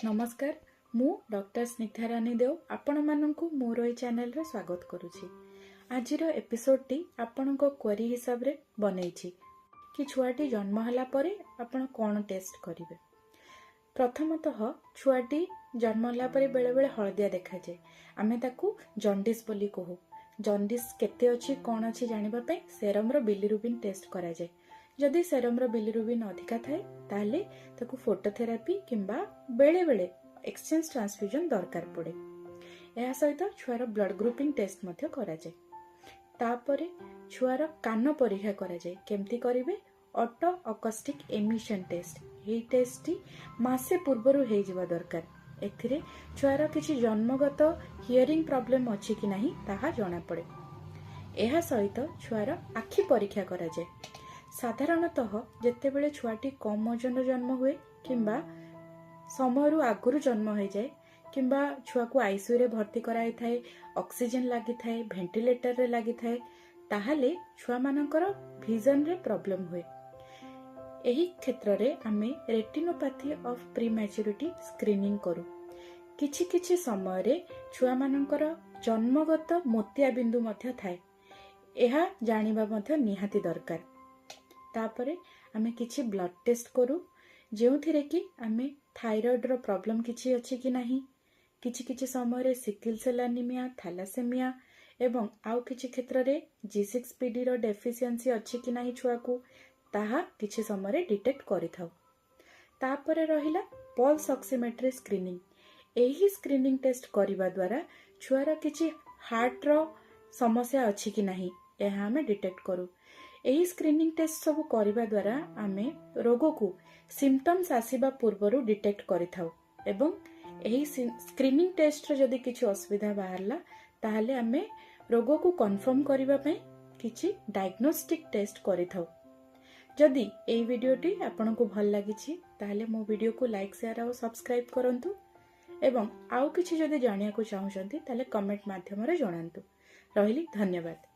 नमस्कार मु डॉक्टर स्निग्धा रानी देव आपण माननकु मोर ए चैनल रे स्वागत करूची। आजिर एपिसोड टी आपण को क्वेरी हिसाब रे बनैछि कि छुआटी जन्म हला परे आपण कोन टेस्ट करिवे। प्रथमतः छुआटी जन्म हला परे बेले बेले हळदिया देखा जाय, आमे ताकू जॉन्डिस बोली कहू। जॉन्डिस केते अछि कोन अछि जानिबा पय सेरम रो बिलिरुबिन टेस्ट करा जाय। जदि सेरम रो बिलिरुबिन अधिका थाए ताहले ताकू फोटोथेरापी किंबा बेले बेले एक्सचेंज ट्रांसफ्यूजन दरकार पड़े। यह सहित छुआर ब्लड ग्रुपिंग टेस्ट मध्य करा जाय। तापरे छुआर कान परीक्षा करा जाय। केमती करिवे? Auto acoustic emission test. एही टेस्ट टी मासे पूर्वरु हे जिवा दरकार। एथिरे छुआर किछि जन्मगत हियरिंग प्रॉब्लम अछि कि नाही ताहा जणा पड़े। एहा सहित छुआर आखि परीक्षा करा जाय। साधारणतः जेतेबेले छुआटी कम ओजन जन्म हुए किंबा समयरु आगुरु जन्म हो जाए किंबा छुआ को आईसीयू रे भर्ती कराई थाए, ऑक्सीजन लागि थाए, वेंटिलेटर रे लागि थाए, ताहाले छुआ मानकर विजन रे प्रॉब्लम हुए। एही क्षेत्र रे आमे रेटिनोपैथी ऑफ प्रीमैच्योरिटी स्क्रीनिंग करू। किछि किछि समय रे छुआ मानकर जन्मगत मोतिया बिंदु मध्य थाए। एहा जानिबा मध्य निहाती दरकार। तापरे आमे किछि ब्लड टेस्ट करू जेउथिरे कि आमे थायराइड रो प्रॉब्लम किछि अछि कि नाही, किछि किछि समय रे सिकल सेल एनीमिया, थैलासेमिया एवं आउ किछि क्षेत्र रे G6PD रो डेफिशिएंसी अछि कि नाही छुआ को ताहा किछि समय रे डिटेक्ट करि थाउ। तापरे रहिला पल्स ऑक्सीमेट्री स्क्रीनिंग। एही स्क्रीनिंग टेस्ट करिबा द्वारा छुआर किछि हार्ट रो समस्या अछि कि नाही एहा आमे डिटेक्ट करू। एही स्क्रीनिंग टेस्ट सब करिबा द्वारा आमे रोग को सिम्पटम्स आसीबा पूर्वरु डिटेक्ट करिथाउ एवं एही स्क्रीनिंग टेस्ट रे जदि किछि असुविधा बाहरला ताहाले आमे रोग को कंफर्म करिबा पय किछि डायग्नोस्टिक टेस्ट करिथाउ। जदि एही वीडियोटी आपनको भल लागिछि ताहाले मो वीडियो को लाइक शेयर और सब्सक्राइब करंतु एवं आउ किछि जदि जानिया को चाहुचंती ताहाले कमेंट माध्यम रे जणांतु। रहिली धन्यवाद।